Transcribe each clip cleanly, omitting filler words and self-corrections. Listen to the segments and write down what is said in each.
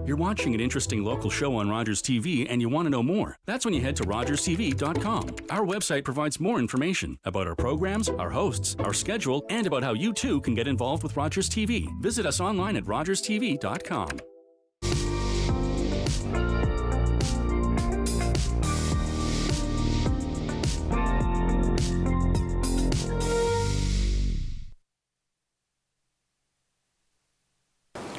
You're watching an interesting local show on Rogers TV and you want to know more. That's when you head to rogerstv.com. Our website provides more information about our programs, our hosts, our schedule, and about how you too can get involved with Rogers TV. Visit us online at rogerstv.com.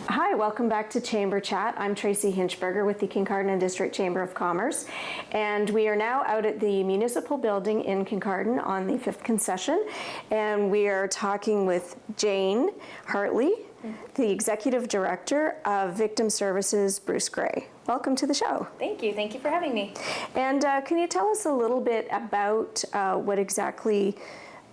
Hi, welcome back to Chamber Chat. I'm Tracey Hinchburger with the Kincardine District Chamber of Commerce, and we are now out at the municipal building in Kincardine on the 5th concession, and we are talking with Jane Hartley, the Executive Director of Victim Services, Bruce Gray. Welcome to the show. Thank you for having me. And can you tell us a little bit about what exactly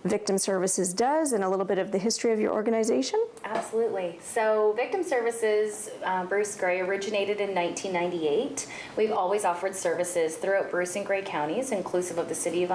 Victim Services does and a little bit of the history of your organization? Absolutely. So Victim Services, Bruce Gray, originated in 1998. We've always offered services throughout Bruce and Gray counties, inclusive of the city of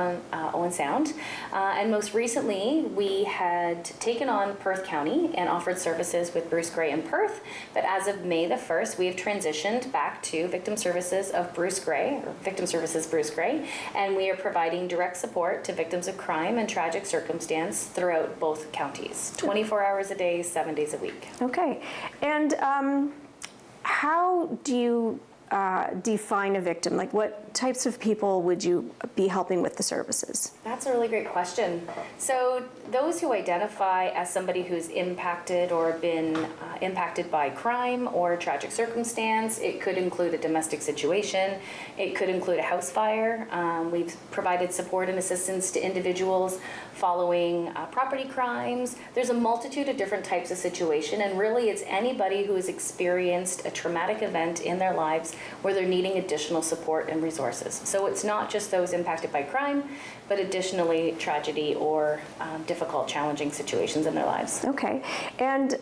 Owen Sound. And most recently, we had taken on Perth County and offered services with Bruce Gray in Perth. But as of May the 1st, we have transitioned back to Victim Services of Bruce Gray, or Victim Services Bruce Gray, and we are providing direct support to victims of crime and tragic circumstance throughout both counties, 24 hours a day, 7 days a week. Okay, and how do you define a victim? Like, what types of people would you be helping with the services? That's a really great question. So those who identify as somebody who's impacted or been impacted by crime or tragic circumstance, it could include a domestic situation, it could include a house fire. We've provided support and assistance to individuals following property crimes. There's a multitude of different types of situation, and really it's anybody who has experienced a traumatic event in their lives where they're needing additional support and resources. So it's not just those impacted by crime, but additionally tragedy or difficult, challenging situations in their lives. Okay, and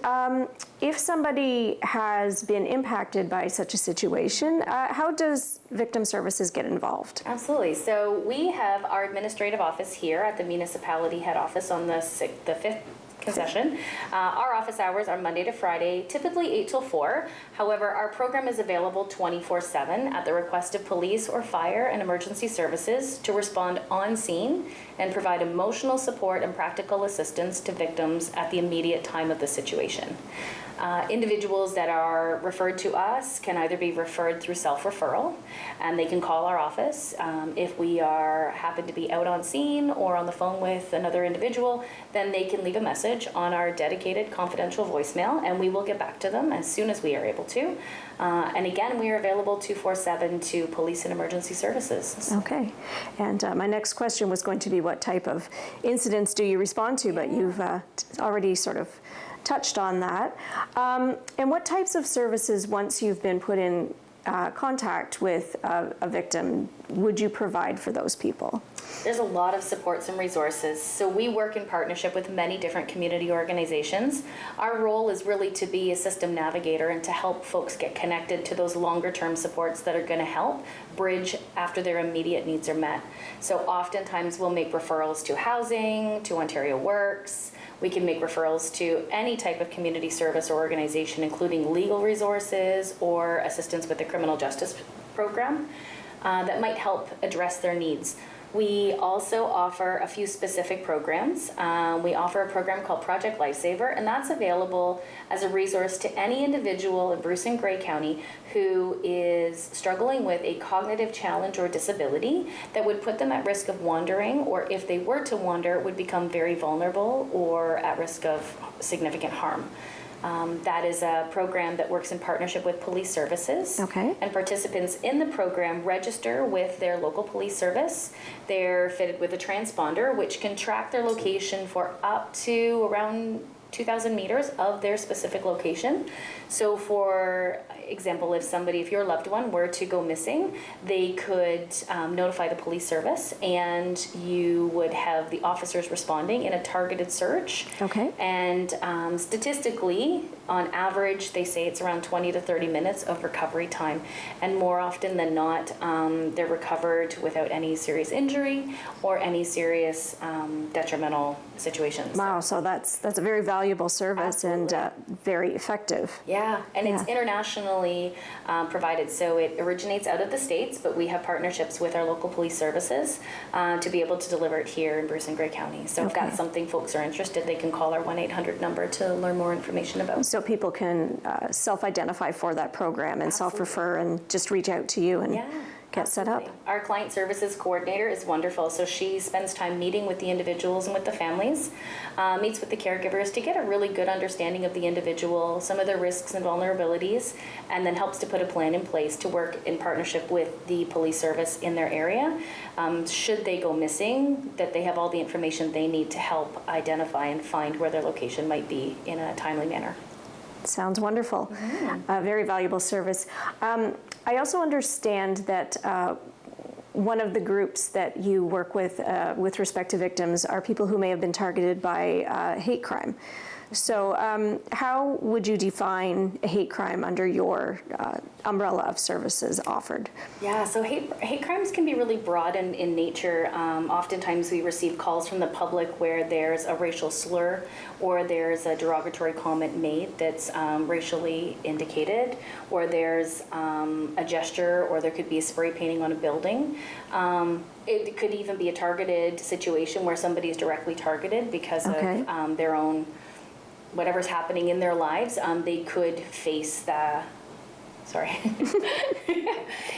if somebody has been impacted by such a situation, how does Victim Services get involved? Absolutely. So we have our administrative office here at the municipality head office on the 5th concession. Our office hours are Monday to Friday, typically 8 till 4. However, our program is available 24/7 at the request of police or fire and emergency services to respond on scene and provide emotional support and practical assistance to victims at the immediate time of the situation. Individuals that are referred to us can either be referred through self-referral, and they can call our office. If we happen to be out on scene or on the phone with another individual, then they can leave a message on our dedicated confidential voicemail, and we will get back to them as soon as we are able to. And again, we are available 24/7 to police and emergency services. Okay, and my next question was going to be what type of incidents do you respond to, but you've already sort of touched on that. And what types of services, once you've been put in contact with a victim, would you provide for those people? There's a lot of supports and resources. So we work in partnership with many different community organizations. Our role is really to be a system navigator and to help folks get connected to those longer term supports that are going to help bridge after their immediate needs are met. So oftentimes we'll make referrals to housing, to Ontario Works. We can make referrals to any type of community service or organization, including legal resources or assistance with the criminal justice program that might help address their needs. We also offer a few specific programs. We offer a program called Project Lifesaver, and that's available as a resource to any individual in Bruce and Gray County who is struggling with a cognitive challenge or disability that would put them at risk of wandering, or if they were to wander, would become very vulnerable or at risk of significant harm. That is a program that works in partnership with police services. Okay. And participants in the program register with their local police service. They're fitted with a transponder, which can track their location for up to around 2,000 meters of their specific location. So for example, if your loved one were to go missing, they could notify the police service, and you would have the officers responding in a targeted search. Okay. And statistically, On average, they say it's around 20 to 30 minutes of recovery time. And more often than not, they're recovered without any serious injury or any serious detrimental situations. Wow, so that's a very valuable service. Absolutely. And very effective. Yeah, and it's Yeah. internationally provided. So it originates out of the States, but we have partnerships with our local police services to be able to deliver it here in Bruce and Grey County. So if Okay. that's something folks are interested, they can call our 1-800 number to learn more information about. So people can self-identify for that program and self-refer and just reach out to you and Yeah, get set up. absolutely. Our client services coordinator is wonderful. So she spends time meeting with the individuals and with the families, meets with the caregivers to get a really good understanding of the individual, some of their risks and vulnerabilities, and then helps to put a plan in place to work in partnership with the police service in their area. Should they go missing, that they have all the information they need to help identify and find where their location might be in a timely manner. Sounds wonderful. Very valuable service. I also understand that one of the groups that you work with respect to victims are people who may have been targeted by hate crime. So how would you define a hate crime under your umbrella of services offered? Yeah, so hate crimes can be really broad in nature. Oftentimes we receive calls from the public where there's a racial slur or there's a derogatory comment made that's racially indicated, or there's a gesture, or there could be a spray painting on a building. It could even be a targeted situation where somebody is directly targeted because of their own whatever's happening in their lives. They could face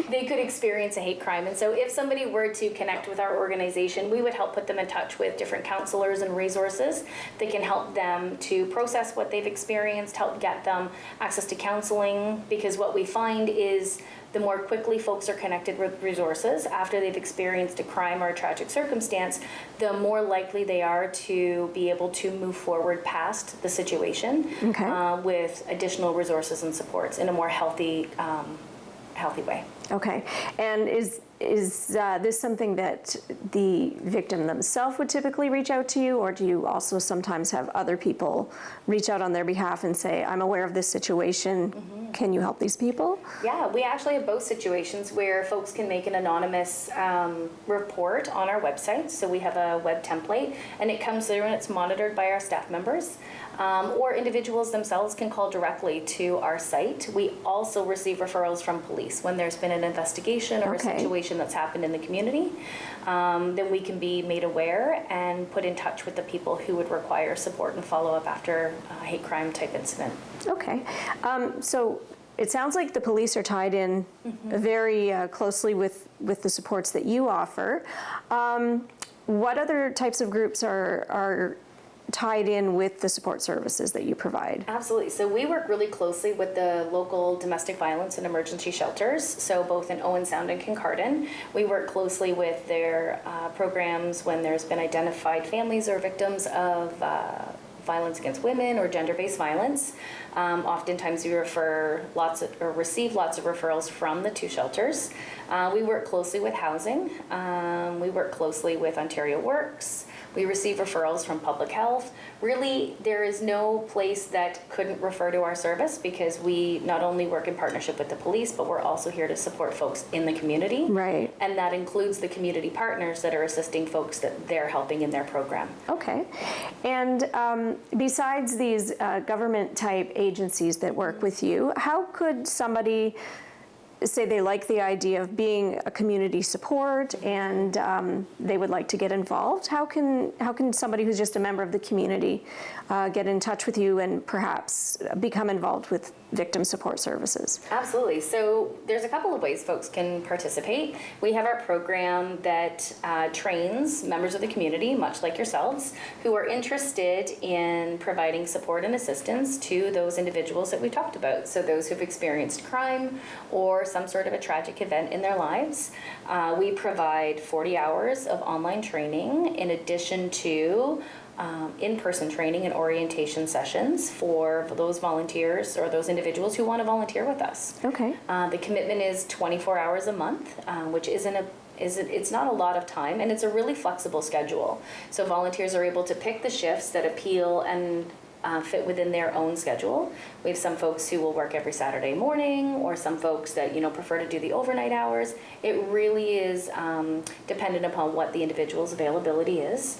they could experience a hate crime. And so if somebody were to connect with our organization, we would help put them in touch with different counselors and resources that can help them to process what they've experienced, help get them access to counseling, because what we find is the more quickly folks are connected with resources after they've experienced a crime or a tragic circumstance, the more likely they are to be able to move forward past the situation with additional resources and supports in a more healthy way. Okay. And is this something that the victim themselves would typically reach out to you, or do you also sometimes have other people reach out on their behalf and say, I'm aware of this situation, can you help these people? Yeah, we actually have both situations where folks can make an anonymous report on our website. So we have a web template, and it comes through and it's monitored by our staff members. Or individuals themselves can call directly to our site. We also receive referrals from police when there's been an investigation or a situation that's happened in the community. Then we can be made aware and put in touch with the people who would require support and follow up after a hate crime type incident. Okay. So it sounds like the police are tied in very closely with the supports that you offer. What other types of groups are tied in with the support services that you provide? Absolutely. So we work really closely with the local domestic violence and emergency shelters, so both in Owen Sound and Kincardine. We work closely with their programs when there's been identified families or victims of violence against women or gender-based violence. Oftentimes we receive lots of referrals from the two shelters. We work closely with housing. We work closely with Ontario Works. We receive referrals from public health. Really, there is no place that couldn't refer to our service, because we not only work in partnership with the police, but we're also here to support folks in the community. Right. And that includes the community partners that are assisting folks that they're helping in their program. Okay. And besides these government-type agencies that work with you, how could somebody say they like the idea of being a community support and they would like to get involved? How can somebody who's just a member of the community get in touch with you and perhaps become involved with victim support services? Absolutely. So there's a couple of ways folks can participate. We have our program that trains members of the community, much like yourselves, who are interested in providing support and assistance to those individuals that we talked about. So those who've experienced crime or some sort of a tragic event in their lives. We provide 40 hours of online training in addition to in-person training and orientation sessions for those volunteers or those individuals who want to volunteer with us. Okay. The commitment is 24 hours a month, which it's not a lot of time, and it's a really flexible schedule. So volunteers are able to pick the shifts that appeal and fit within their own schedule. We have some folks who will work every Saturday morning, or some folks that prefer to do the overnight hours. It really is dependent upon what the individual's availability is.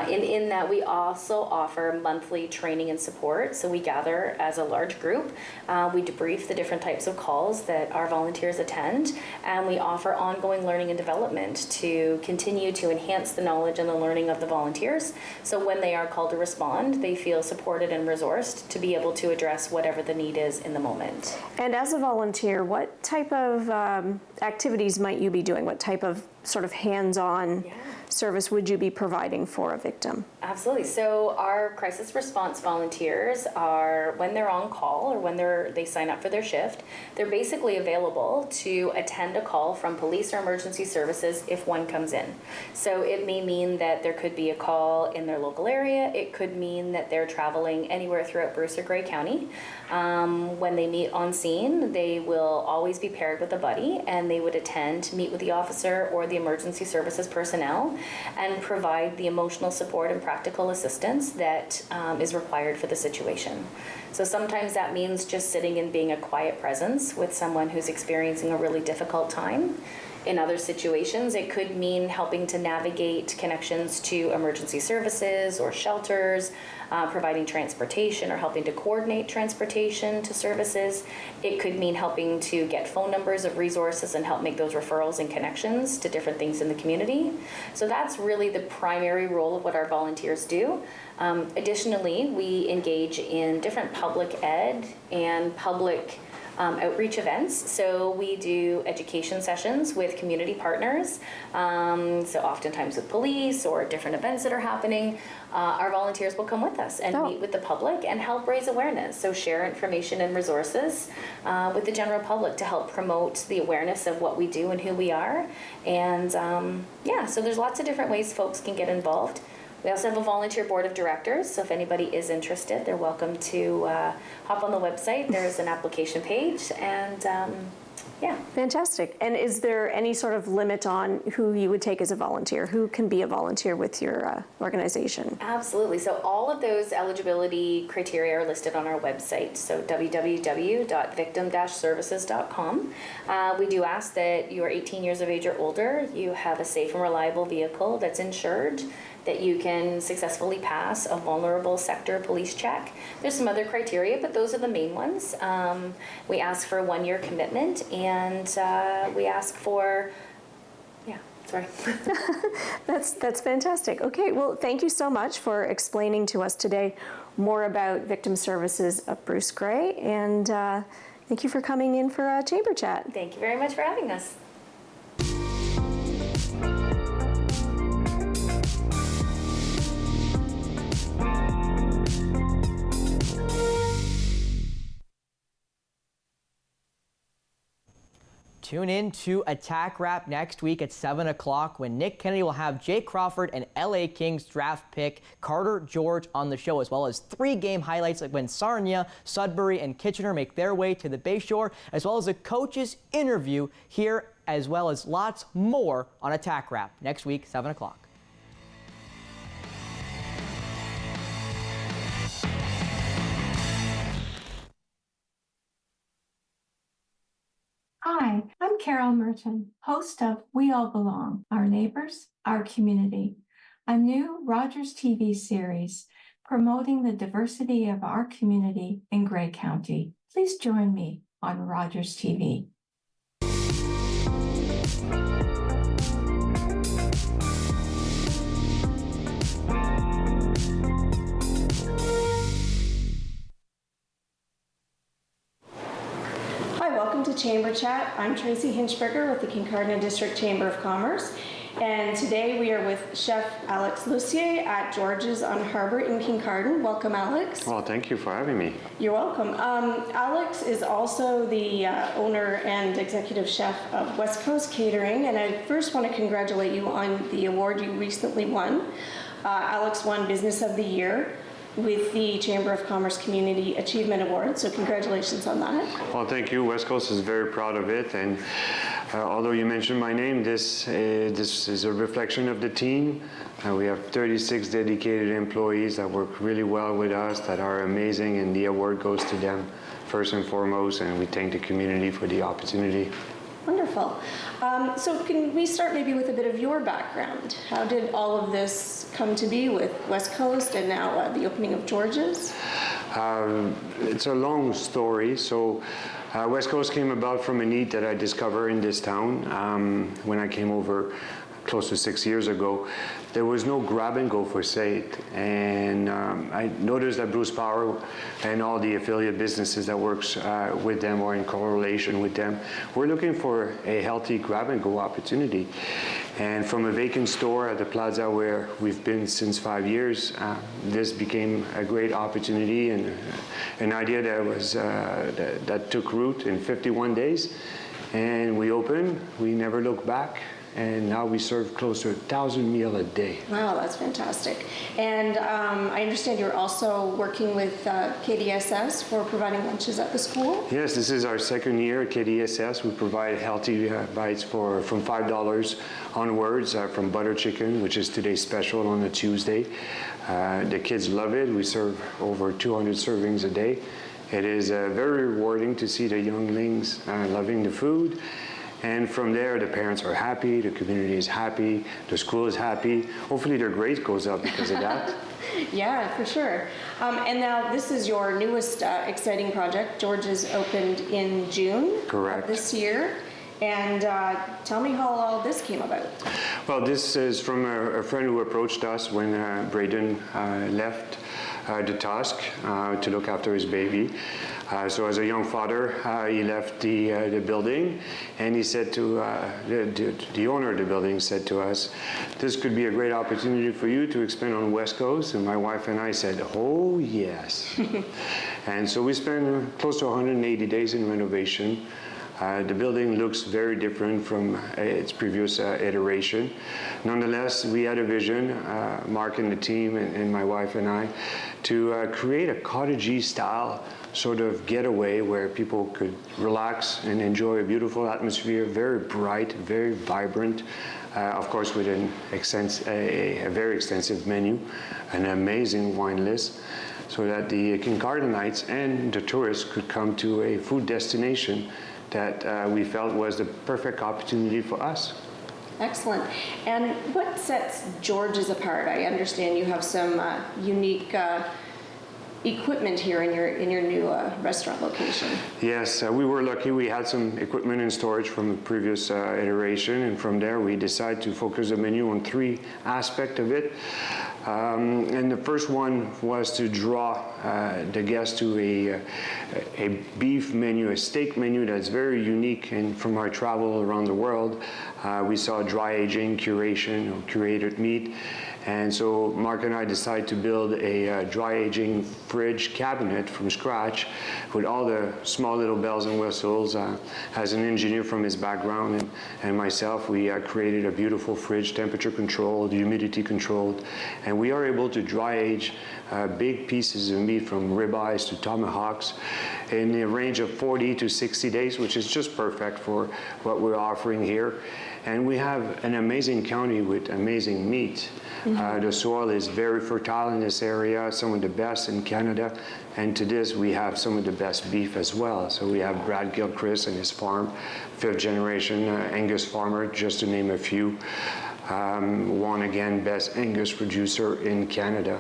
In that we also offer monthly training and support. So we gather as a large group, we debrief the different types of calls that our volunteers attend, and we offer ongoing learning and development to continue to enhance the knowledge and the learning of the volunteers. So when they are called to respond, they feel supported and resourced to be able to address whatever the need is in the moment. And as a volunteer, what type of activities might you be doing? What type of sort of hands-on service would you be providing for a victim? Absolutely. So our crisis response volunteers are, when they're on call or when they sign up for their shift, they're basically available to attend a call from police or emergency services if one comes in. So it may mean that there could be a call in their local area. It could mean that they're traveling anywhere throughout Bruce or Grey County. When they meet on scene, they will always be paired with a buddy, and they would attend, meet with the officer or the emergency services personnel, and provide the emotional support and practical assistance that is required for the situation. So sometimes that means just sitting and being a quiet presence with someone who's experiencing a really difficult time. In other situations, it could mean helping to navigate connections to emergency services or shelters, providing transportation or helping to coordinate transportation to services. It could mean helping to get phone numbers of resources and help make those referrals and connections to different things in the community. So that's really the primary role of what our volunteers do. Additionally, we engage in different public ed and public outreach events. So we do education sessions with community partners, so oftentimes with police or different events that are happening. Our volunteers will come with us and meet with the public and help raise awareness, so share information and resources with the general public to help promote the awareness of what we do and who we are. And so there's lots of different ways folks can get involved. We also have a volunteer board of directors, so if anybody is interested, they're welcome to hop on the website. There's an application page, and Fantastic. And is there any sort of limit on who you would take as a volunteer? Who can be a volunteer with your organization? Absolutely. So all of those eligibility criteria are listed on our website, so www.victim-services.com. We do ask that you are 18 years of age or older, you have a safe and reliable vehicle that's insured, that you can successfully pass a vulnerable sector police check. There's some other criteria, but those are the main ones. We ask for a 1-year commitment, and we ask for, That's fantastic. Okay, well, thank you so much for explaining to us today more about Victim Services of Bruce Grey, and thank you for coming in for a Chamber Chat. Thank you very much for having us. Tune in to Attack Wrap next week at 7 o'clock when Nick Kennedy will have Jake Crawford and LA Kings draft pick Carter George on the show, as well as 3 game highlights like when Sarnia, Sudbury, and Kitchener make their way to the Bayshore, as well as a coach's interview here, as well as lots more on Attack Wrap next week, 7 o'clock. Hi, I'm Carol Merton, host of We All Belong, Our Neighbors, Our Community, a new Rogers TV series promoting the diversity of our community in Grey County. Please join me on Rogers TV. Welcome to Chamber Chat. I'm Tracey Hinchburger with the Kincardine District Chamber of Commerce, and today we are with Chef Alex Lussier at George's on Harbour in Kincardine. Welcome, Alex. Well, thank you for having me. You're welcome. Alex is also the owner and executive chef of West Coast Catering, and I first want to congratulate you on the award you recently won. Alex won Business of the Year with the Chamber of Commerce Community Achievement Award, so congratulations on that. Well, thank you. West Coast is very proud of it, and although you mentioned my name, this is a reflection of the team. We have 36 dedicated employees that work really well with us, that are amazing, and the award goes to them first and foremost, and we thank the community for the opportunity. Wonderful. So can we start maybe with a bit of your background? How did all of this come to be with West Coast and now the opening of George's? It's a long story. So West Coast came about from a need that I discovered in this town when I came over close to 6 years ago. There was no grab and go for sale, and I noticed that Bruce Power and all the affiliate businesses that works with them or in correlation with them were looking for a healthy grab and go opportunity. And from a vacant store at the plaza where we've been since 5 years, this became a great opportunity and an idea that was that took root in 51 days. And we opened, we never looked back. And now we serve close to 1,000 meals a day. Wow, that's fantastic. And I understand you're also working with KDSS for providing lunches at the school? Yes, this is our second year at KDSS. We provide healthy bites from $5 onwards from butter chicken, which is today's special on a Tuesday. The kids love it. We serve over 200 servings a day. It is very rewarding to see the younglings loving the food. And from there, the parents are happy, the community is happy, the school is happy. Hopefully their grade goes up because of that. Yeah, for sure. And now this is your newest exciting project. George's opened in June. Correct. This year. And tell me how all this came about. Well, this is from a friend who approached us when Braden left the task to look after his baby. So as a young father, he left the building, and he said to the owner of the building said to us, "This could be a great opportunity for you to expand on West Coast." And my wife and I said, "Oh yes." And so we spent close to 180 days in renovation. The building looks very different from its previous iteration. Nonetheless, we had a vision, Mark and the team and my wife and I, to create a cottagey style sort of getaway where people could relax and enjoy a beautiful atmosphere, very bright, very vibrant, of course with a very extensive menu, an amazing wine list, so that the Kincardinites and the tourists could come to a food destination that we felt was the perfect opportunity for us. Excellent. And what sets George's apart? I understand you have some unique equipment here in your new restaurant location. Yes, we were lucky. We had some equipment in storage from the previous iteration, and from there we decided to focus the menu on 3 aspects of it. And the first one was to draw the guests to a beef menu, a steak menu that's very unique. And from our travel around the world, we saw dry aging, curation, or curated meat. And so Mark and I decided to build a dry aging fridge cabinet from scratch with all the small little bells and whistles. As an engineer from his background and myself, we created a beautiful fridge, temperature controlled, humidity controlled, and we are able to dry age big pieces of meat from ribeyes to tomahawks in a range of 40 to 60 days, which is just perfect for what we're offering here. And we have an amazing county with amazing meat. The soil is very fertile in this area, some of the best in Canada. And to this, we have some of the best beef as well. So we have Brad Gilchrist and his farm, 5th generation Angus farmer, just to name a few. Won again best Angus producer in Canada.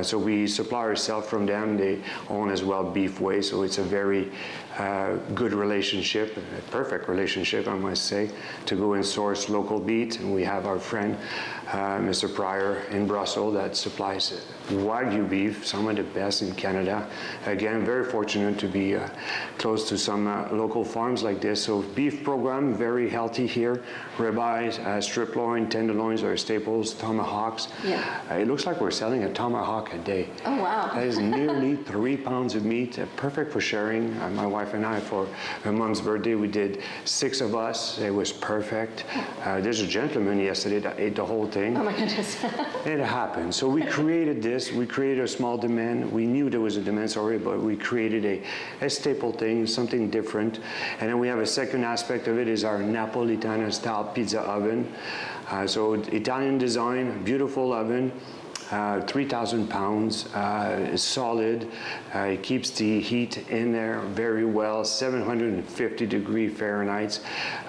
So we supply ourselves from them. They own as well Beefway, so it's a very good relationship, a perfect relationship, I must say, to go and source local meat. And we have our friend, Mr. Pryor in Brussels, that supplies Wagyu beef, some of the best in Canada. Again, very fortunate to be close to some local farms like this. So beef program, very healthy here. Ribeyes, strip loin, tenderloins are staples, tomahawks. Yeah. It looks like we're selling a tomahawk a day. Oh, wow. That is nearly 3 pounds of meat, perfect for sharing. My wife wife and I, for her mom's birthday. We did 6 of us. It was perfect. There's a gentleman yesterday that ate the whole thing. Oh my goodness. It happened. So we created this. We created a small demand. We knew there was a demand, but we created a staple thing, something different. And then we have a second aspect of it is our Napolitana style pizza oven. So Italian design, beautiful oven. 3,000 pounds, solid. It keeps the heat in there very well, 750 degree Fahrenheit.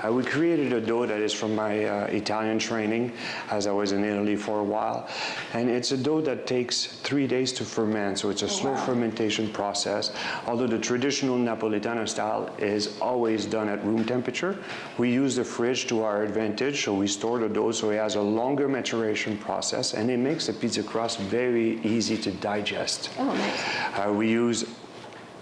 We created a dough that is from my Italian training, as I was in Italy for a while. And it's a dough that takes 3 days to ferment, so it's a slow fermentation process. Although the traditional Napolitana style is always done at room temperature, we use the fridge to our advantage, so we store the dough so it has a longer maturation process, and it makes the pizza crust very easy to digest. Oh, nice. We use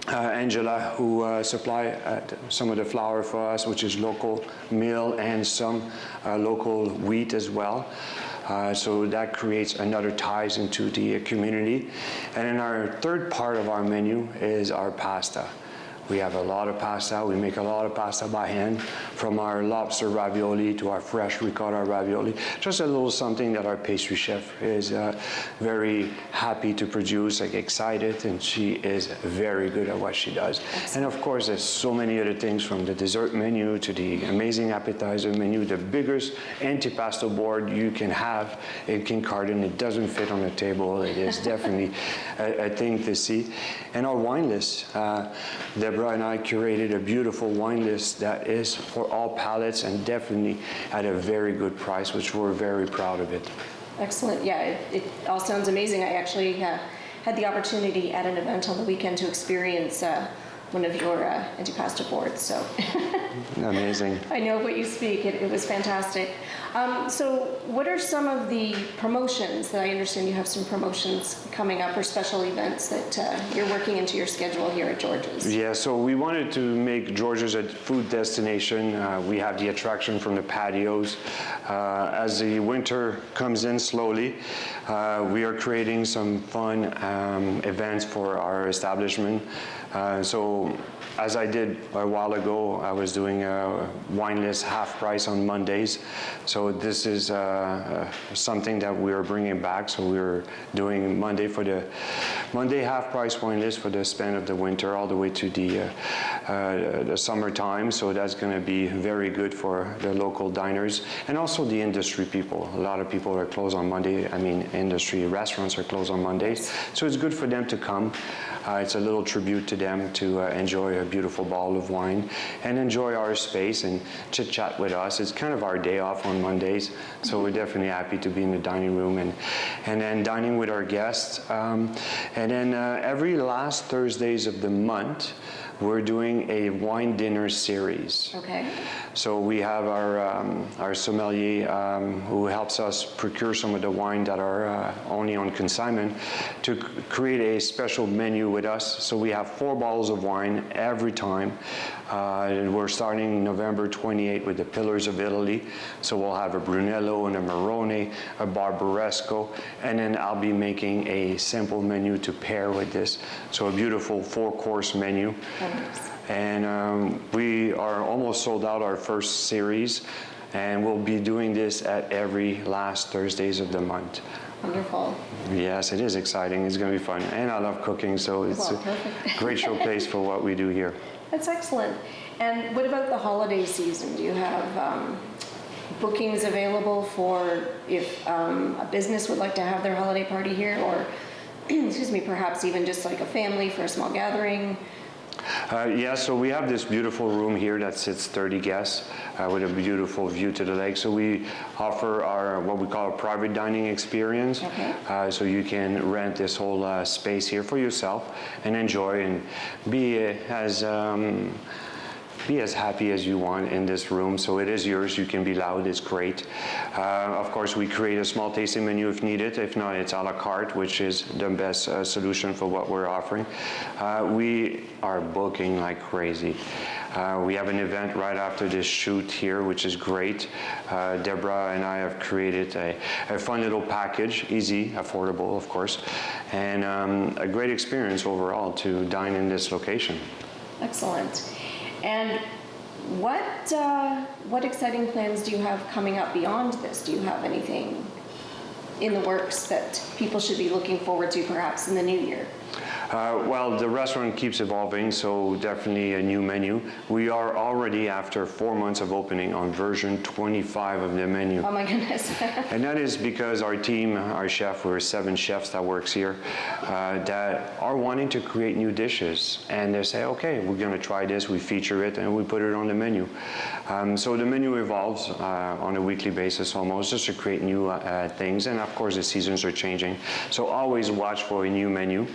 Angela, who supply some of the flour for us, which is local meal and some local wheat as well. So that creates another ties into the community. And then our third part of our menu is our pasta. We have a lot of pasta. We make a lot of pasta by hand, from our lobster ravioli to our fresh ricotta ravioli. Just a little something that our pastry chef is very happy to produce, like excited, and she is very good at what she does. Excellent. And of course, there's so many other things, from the dessert menu to the amazing appetizer menu, the biggest antipasto board you can have in Kincardine. It doesn't fit on the table. It is definitely a thing to see. And our wine list. Deborah and I curated a beautiful wine list that is for all palates and definitely at a very good price, which we're very proud of it. Excellent. Yeah, it all sounds amazing. I actually had the opportunity at an event on the weekend to experience one of your antipasto boards. So amazing. I know what you speak. It was fantastic. So what are some of the promotions that I understand you have some promotions coming up, or special events that you're working into your schedule here at George's? Yeah, so we wanted to make George's a food destination. We have the attraction from the patios. As the winter comes in slowly, we are creating some fun events for our establishment. So as I did a while ago, I was doing a wine list half price on Mondays. So this is something that we are bringing back. So we're doing Monday half price wine list for the span of the winter all the way to the summertime. So that's going to be very good for the local diners and also the industry people. A lot of people are closed on Monday. I mean, industry restaurants are closed on Mondays. So it's good for them to come. It's a little tribute to them to enjoy a beautiful bottle of wine and enjoy our space and chit chat with us. It's kind of our day off on Mondays, so we're definitely happy to be in the dining room and then dining with our guests. And then every last Thursdays of the month, we're doing a wine dinner series. Okay. So we have our sommelier who helps us procure some of the wine that are only on consignment to create a special menu with us. So we have 4 bottles of wine every time. We're starting November 28 with the Pillars of Italy. So we'll have a Brunello and a Marrone, a Barbaresco, and then I'll be making a simple menu to pair with this. So a beautiful 4-course menu. And we are almost sold out our first series, and we'll be doing this at every last Thursdays of the month. Wonderful. Yes, it is exciting. It's going to be fun. And I love cooking, so it's a great showcase for what we do here. That's excellent. And what about the holiday season? Do you have bookings available for if a business would like to have their holiday party here, or excuse me, perhaps even just like a family for a small gathering? Yeah, so we have this beautiful room here that sits 30 guests with a beautiful view to the lake. So we offer our what we call a private dining experience. Okay. So you can rent this whole space here for yourself and enjoy and be as happy as you want in this room. So it is yours. You can be loud. It's great. Of course, we create a small tasting menu if needed. If not, it's a la carte, which is the best solution for what we're offering. We are booking like crazy. We have an event right after this shoot here, which is great. Deborah and I have created a fun little package, easy, affordable, of course, and a great experience overall to dine in this location. Excellent. And what exciting plans do you have coming up beyond this? Do you have anything in the works that people should be looking forward to perhaps in the new year? Well, the restaurant keeps evolving, so definitely a new menu. We are already, after 4 months of opening, on version 25 of the menu. Oh my goodness. And that is because our team, our chef, we're 7 chefs that works here, that are wanting to create new dishes. And they say, okay, we're gonna try this, we feature it, and we put it on the menu. So the menu evolves on a weekly basis almost, just to create new things. And of course, the seasons are changing. So always watch for a new menu.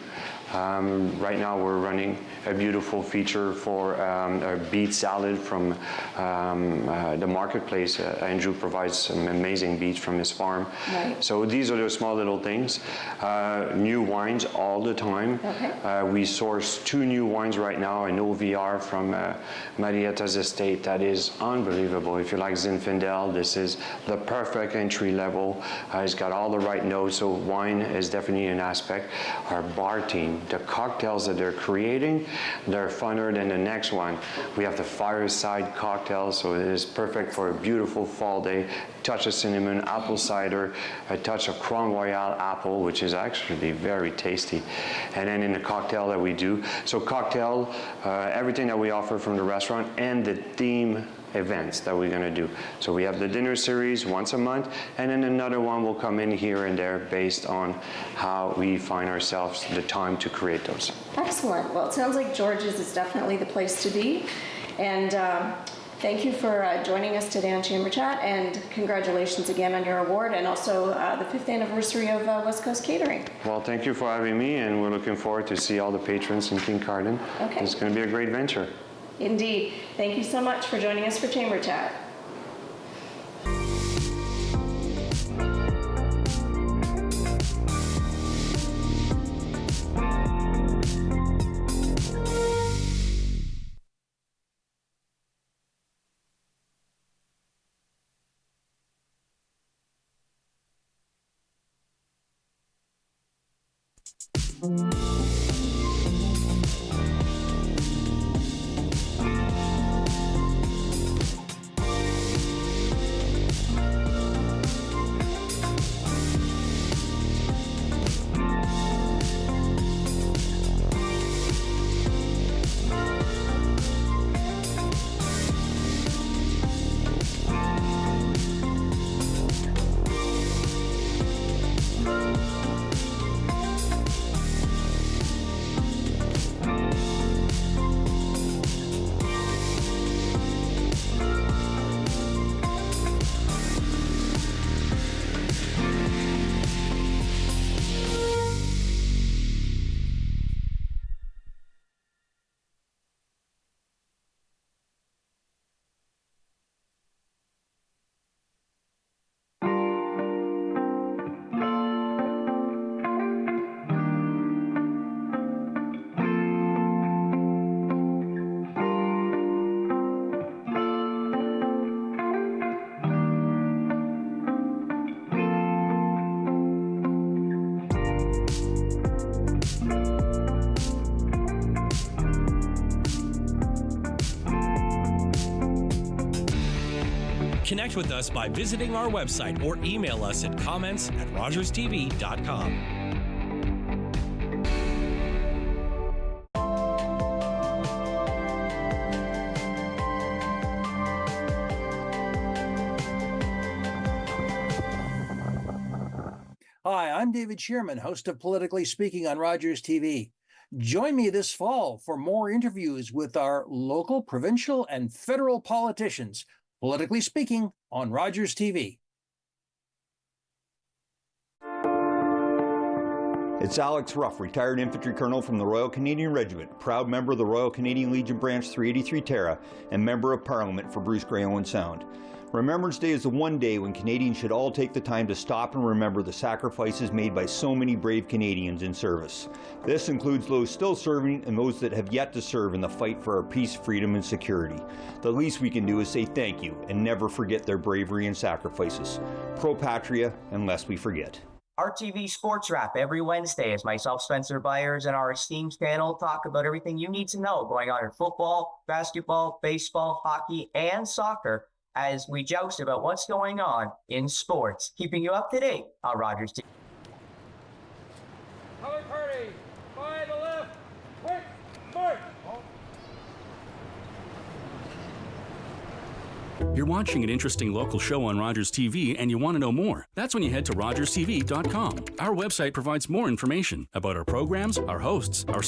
Right now we're running a beautiful feature for a beet salad from the marketplace. Andrew provides some amazing beets from his farm. Right. So these are the small little things. New wines all the time. Okay. We source 2 new wines right now, an OVR from Marietta's estate that is unbelievable. If you like Zinfandel, this is the perfect entry level. It's got all the right notes, so wine is definitely an aspect. Our bar team, the cocktails that they're creating, they're funner than the next one. We have the fireside cocktails, so it is perfect for a beautiful fall day. Touch of cinnamon, apple cider, a touch of Crown Royal apple, which is actually very tasty. And then in the cocktail that we do, so cocktail, everything that we offer from the restaurant and the theme events that we're going to do. So we have the dinner series once a month, and then another one will come in here and there based on how we find ourselves the time to create those. Excellent. Well, it sounds like George's is definitely the place to be. And thank you for joining us today on Chamber Chat, and congratulations again on your award, and also the 5th anniversary of West Coast Catering. Well, thank you for having me, and we're looking forward to see all the patrons in Kincardine. Okay. It's going to be a great venture. Indeed. Thank you so much for joining us for Chamber Chat. Connect with us by visiting our website or email us at comments@rogerstv.com. Hi, I'm David Shearman, host of Politically Speaking on Rogers TV. Join me this fall for more interviews with our local, provincial, and federal politicians. Politically Speaking on Rogers TV. It's Alex Ruff, retired infantry colonel from the Royal Canadian Regiment, proud member of the Royal Canadian Legion Branch 383 Terra, and member of Parliament for Bruce Grey Owen Sound. Remembrance Day is the one day when Canadians should all take the time to stop and remember the sacrifices made by so many brave Canadians in service. This includes those still serving and those that have yet to serve in the fight for our peace, freedom, and security. The least we can do is say thank you and never forget their bravery and sacrifices. Pro Patria, and lest we forget. RTV Sports Wrap every Wednesday as myself, Spencer Byers, and our esteemed panel talk about everything you need to know going on in football, basketball, baseball, hockey, and soccer as we joust about what's going on in sports, keeping you up to date on Rogers TV. Color party, by the left, quick, march! You're watching an interesting local show on Rogers TV and you want to know more. That's when you head to RogersTV.com. Our website provides more information about our programs, our hosts, our